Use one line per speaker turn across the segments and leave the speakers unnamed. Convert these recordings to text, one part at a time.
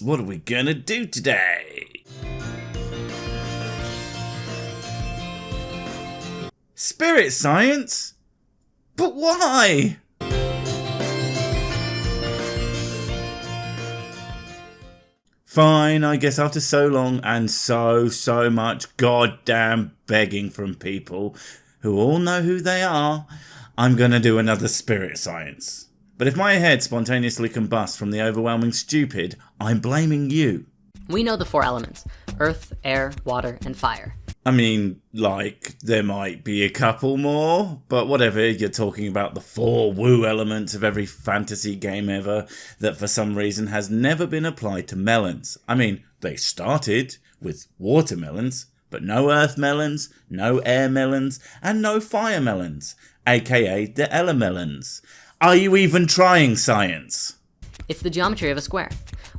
What are we gonna do today? Spirit science? But why? Fine, I guess after so long and so much goddamn begging from people who all know who they are, I'm gonna do another spirit science. But if my head spontaneously combusts from the overwhelming stupid, I'm blaming you.
We know the 4 elements: earth, air, water, and fire.
I mean, like, there might be a couple more, but whatever, you're talking about the 4 woo elements of every fantasy game ever that for some reason has never been applied to melons. I mean, they started with watermelons, but no earth melons, no air melons, and no fire melons, aka the elemelons. Are you even trying science?
It's the geometry of a square.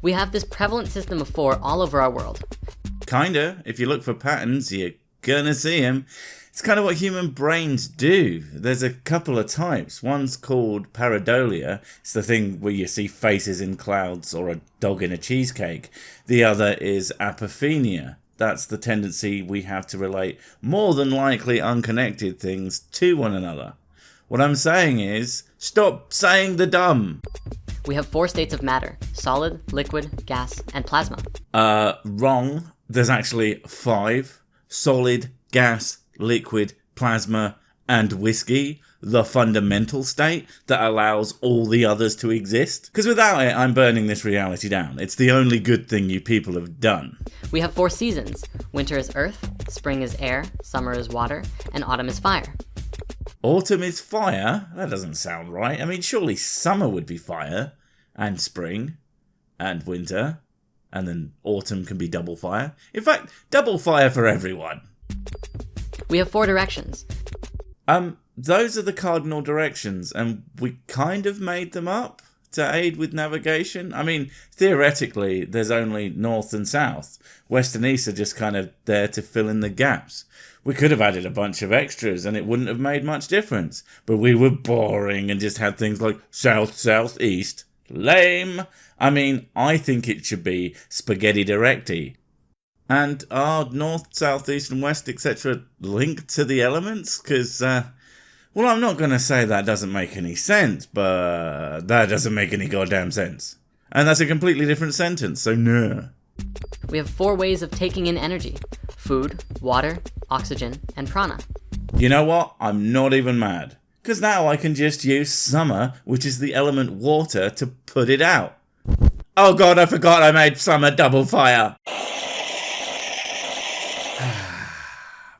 We have this prevalent system of 4 all over our world.
Kinda. If you look for patterns, you're gonna see them. It's kind of what human brains do. There's a couple of types. One's called pareidolia. It's the thing where you see faces in clouds or a dog in a cheesecake. The other is apophenia. That's the tendency we have to relate more than likely unconnected things to one another. What I'm saying is, stop saying the dumb.
We have 4 states of matter: solid, liquid, gas, and plasma.
Wrong. There's actually 5. Solid, gas, liquid, plasma, and whiskey. The fundamental state that allows all the others to exist. Because without it, I'm burning this reality down. It's the only good thing you people have done.
We have 4 seasons. Winter is earth, spring is air, summer is water, and autumn is fire.
Autumn is fire? That doesn't sound right. I mean, surely summer would be fire, and spring, and winter, and then autumn can be double fire. In fact, double fire for everyone.
We have 4 directions.
Those are the cardinal directions, and we kind of made them up to aid with navigation. I mean, theoretically, there's only north and south. West and east are just kind of there to fill in the gaps. We could have added a bunch of extras and it wouldn't have made much difference. But we were boring and just had things like south, south, east. Lame. I mean, I think it should be spaghetti directy. And are north, south, east and west, etc. linked to the elements? Because, well, I'm not going to say that doesn't make any sense, but that doesn't make any goddamn sense. And that's a completely different sentence, so no.
We have 4 ways of taking in energy: food, water, oxygen, and prana.
You know what? I'm not even mad. Because now I can just use summer, which is the element water, to put it out. Oh god, I forgot I made summer double fire.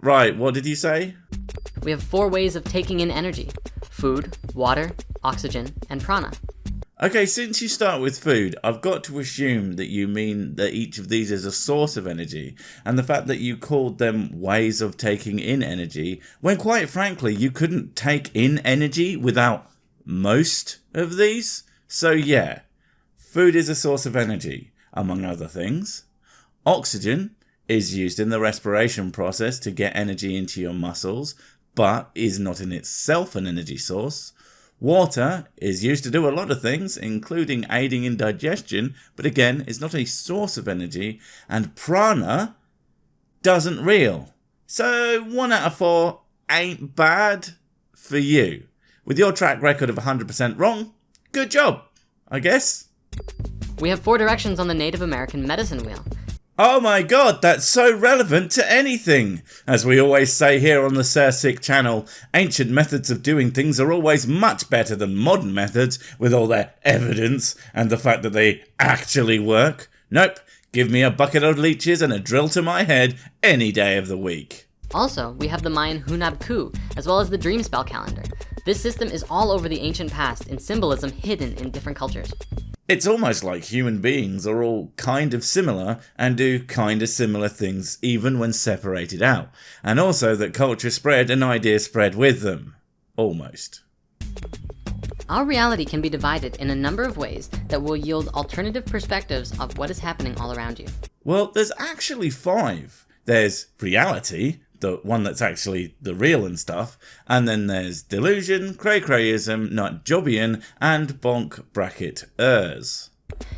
Right, what did you say?
We have 4 ways of taking in energy: food, water, oxygen, and prana.
Okay, since you start with food, I've got to assume that you mean that each of these is a source of energy, and the fact that you called them ways of taking in energy, when quite frankly you couldn't take in energy without most of these. So yeah, food is a source of energy, among other things. Oxygen is used in the respiration process to get energy into your muscles, but is not in itself an energy source. Water is used to do a lot of things, including aiding in digestion, but again, is not a source of energy, and prana doesn't reel. So 1 out of 4 ain't bad for you. With your track record of 100% wrong, good job, I guess.
We have 4 directions on the Native American medicine wheel.
Oh my god, that's so relevant to anything! As we always say here on the Sir Sick channel, ancient methods of doing things are always much better than modern methods with all their evidence and the fact that they actually work. Nope, give me a bucket of leeches and a drill to my head any day of the week.
Also, we have the Mayan Hunab Ku, as well as the Dream Spell calendar. This system is all over the ancient past in symbolism hidden in different cultures.
It's almost like human beings are all kind of similar and do kind of similar things even when separated out. And also that culture spread and ideas spread with them. Almost.
Our reality can be divided in a number of ways that will yield alternative perspectives of what is happening all around you.
Well, there's actually 5. There's reality, the one that's actually the real and stuff, and then there's delusion, cray-crayism, nut jobbian, and bonk bracket ers.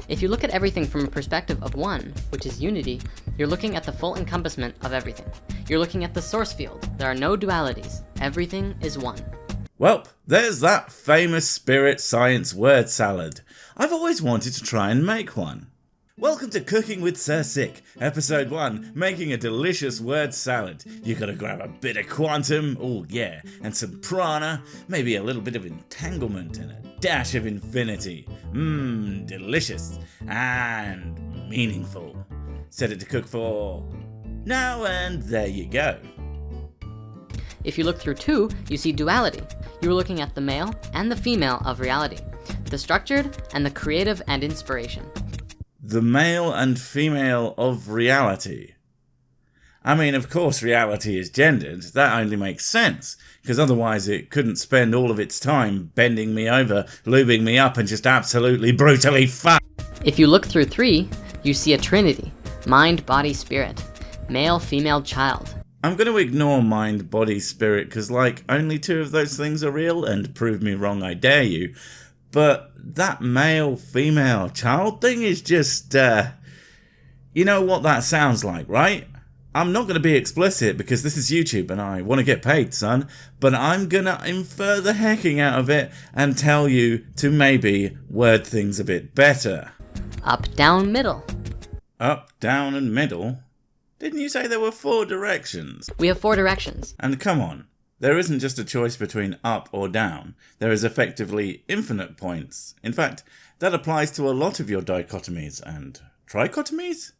If you look at everything from a perspective of one, which is unity, you're looking at the full encompassment of everything. You're looking at the source field. There are no dualities. Everything is one.
Well, there's that famous spirit science word salad. I've always wanted to try and make one. Welcome to Cooking with Sir Sick, episode 1, making a delicious word salad. You gotta grab a bit of quantum, oh yeah, and some prana, maybe a little bit of entanglement and a dash of infinity. Delicious and meaningful. Set it to cook for now, and there you go.
If you look through 2, you see duality. You're looking at the male and the female of reality, the structured and the creative and inspiration.
The male and female of reality. I mean, of course reality is gendered, that only makes sense, because otherwise it couldn't spend all of its time bending me over, lubing me up and just absolutely brutally fuck.
If you look through 3, you see a trinity, mind, body, spirit, male, female, child.
I'm going to ignore mind, body, spirit, because only 2 of those things are real, and prove me wrong, I dare you. But that male, female, child thing is just, you know what that sounds like, right? I'm not going to be explicit because this is YouTube and I want to get paid, son. But I'm going to infer the hecking out of it and tell you to maybe word things a bit better.
Up, down, middle.
Up, down, and middle? Didn't you say there were 4 directions?
We have 4 directions.
And come on. There isn't just a choice between up or down. There is effectively infinite points. In fact, that applies to a lot of your dichotomies and trichotomies?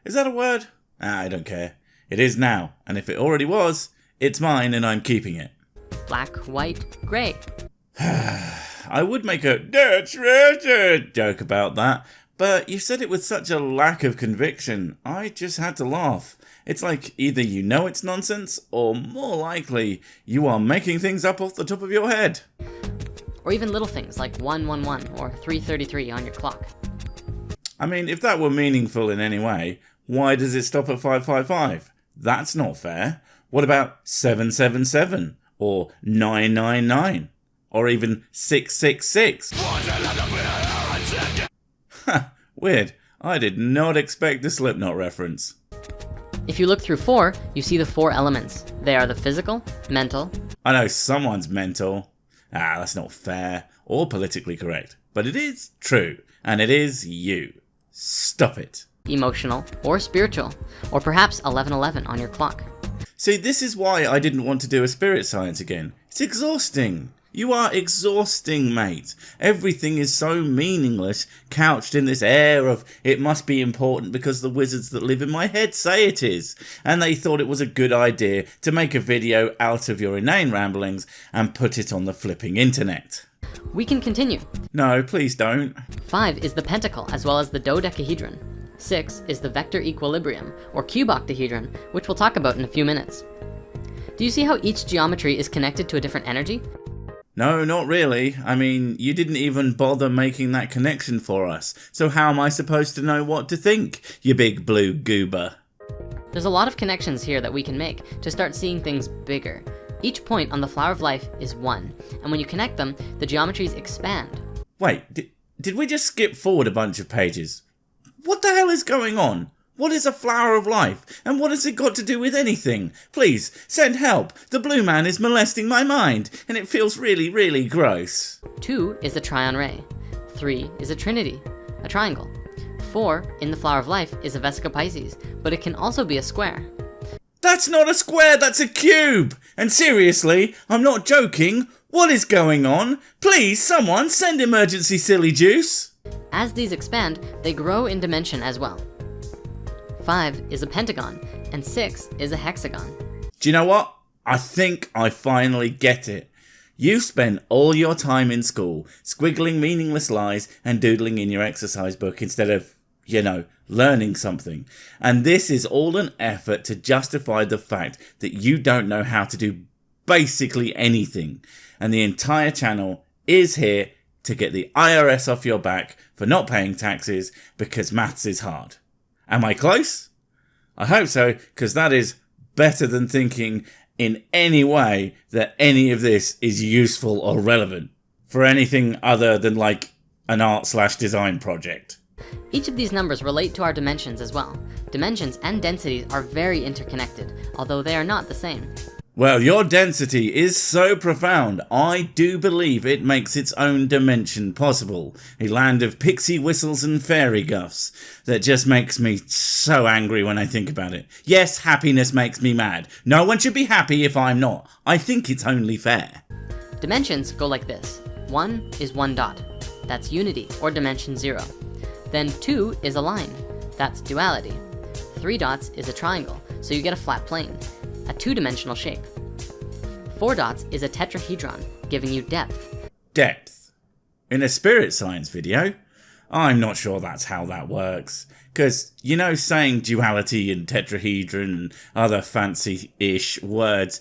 Is that a word? I don't care. It is now, and if it already was, it's mine and I'm keeping it.
Black, white, grey.
I would make a joke about that, but you said it with such a lack of conviction, I just had to laugh. It's like either you know it's nonsense, or more likely, you are making things up off the top of your head.
Or even little things like 111 or 333 on your clock.
I mean, if that were meaningful in any way, why does it stop at 555? That's not fair. What about 777? Or 999? Or even 666? Weird. I did not expect the Slipknot reference.
If you look through 4, you see the 4 elements. They are the physical, mental.
I know someone's mental. That's not fair or politically correct. But it is true. And it is you. Stop it.
Emotional, or spiritual. Or perhaps 1111 on your clock.
See, this is why I didn't want to do a spirit science again. It's exhausting. You are exhausting, mate. Everything is so meaningless, couched in this air of it must be important because the wizards that live in my head say it is. And they thought it was a good idea to make a video out of your inane ramblings and put it on the flipping internet.
We can continue.
No, please don't.
5 is the pentacle as well as the dodecahedron. 6 is the vector equilibrium, or cuboctahedron, which we'll talk about in a few minutes. Do you see how each geometry is connected to a different energy?
No, not really. I mean, you didn't even bother making that connection for us. So how am I supposed to know what to think, you big blue goober?
There's a lot of connections here that we can make to start seeing things bigger. Each point on the flower of life is 1, and when you connect them, the geometries expand.
Wait, did we just skip forward a bunch of pages? What the hell is going on? What is a flower of life? And what has it got to do with anything? Please, send help. The blue man is molesting my mind, and it feels really, really gross.
2 is a trion ray. 3 is a trinity, a triangle. 4 in the flower of life is a vesica Pisces, but it can also be a square.
That's not a square, that's a cube! And seriously, I'm not joking. What is going on? Please, someone send emergency silly juice.
As these expand, they grow in dimension as well. 5 is a pentagon, and 6 is a hexagon.
Do you know what? I think I finally get it. You spent all your time in school squiggling meaningless lies and doodling in your exercise book instead of, learning something. And this is all an effort to justify the fact that you don't know how to do basically anything. And the entire channel is here to get the IRS off your back for not paying taxes because maths is hard. Am I close? I hope so, because that is better than thinking in any way that any of this is useful or relevant for anything other than, an art/design project.
Each of these numbers relate to our dimensions as well. Dimensions and densities are very interconnected, although they are not the same.
Well, your density is so profound, I do believe it makes its own dimension possible. A land of pixie whistles and fairy guffs that just makes me so angry when I think about it. Yes, happiness makes me mad. No one should be happy if I'm not. I think it's only fair.
Dimensions go like this. 1 is 1 dot. That's unity, or dimension 0. Then 2 is a line. That's duality. 3 dots is a triangle, so you get a flat plane, a two-dimensional shape. 4 dots is a tetrahedron, giving you depth.
Depth. In a spirit science video? I'm not sure that's how that works. Because, you know, saying duality and tetrahedron and other fancy-ish words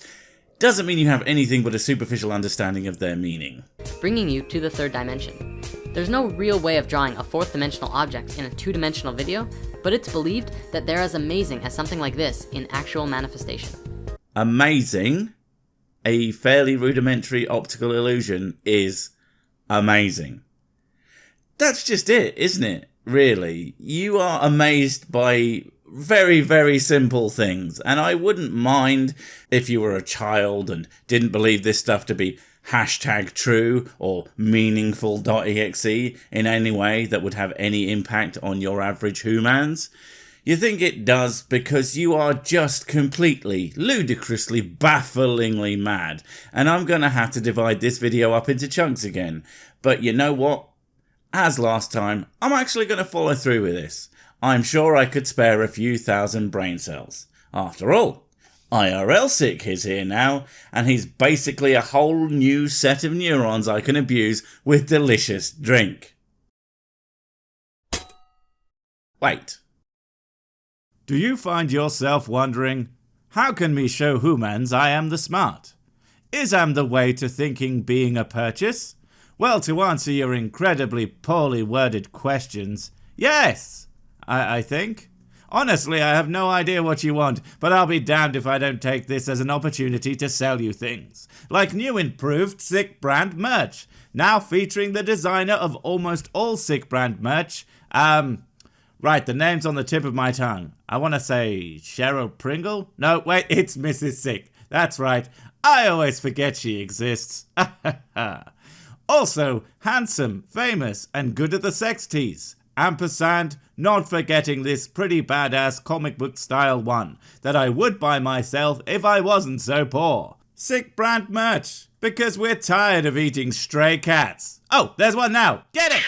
doesn't mean you have anything but a superficial understanding of their meaning.
Bringing you to the third dimension. There's no real way of drawing a fourth dimensional object in a two-dimensional video, but it's believed that they're as amazing as something like this in actual manifestation.
Amazing? A fairly rudimentary optical illusion is amazing. That's just it, isn't it? Really. You are amazed by very, very simple things, and I wouldn't mind if you were a child and didn't believe this stuff to be #true or meaningful.exe in any way that would have any impact on your average humans. You think it does because you are just completely, ludicrously, bafflingly mad, and I'm gonna have to divide this video up into chunks again. But you know what? As last time, I'm actually gonna follow through with this. I'm sure I could spare a few thousand brain cells. After all, IRL Sick is here now, and he's basically a whole new set of neurons I can abuse with delicious drink. Wait. Do you find yourself wondering, how can me show humans I am the smart? Is am the way to thinking being a purchase? Well, to answer your incredibly poorly worded questions, yes, I think. Honestly, I have no idea what you want, but I'll be damned if I don't take this as an opportunity to sell you things. Like new improved Sick brand merch, now featuring the designer of almost all Sick brand merch. Right, the name's on the tip of my tongue. I want to say Cheryl Pringle? No, wait, it's Mrs. Sick. That's right, I always forget she exists. Also, handsome, famous, and good at the sex tease. Ampersand, not forgetting this pretty badass comic book style one that I would buy myself if I wasn't so poor. Sick brand merch, because we're tired of eating stray cats. Oh, there's one now. Get it!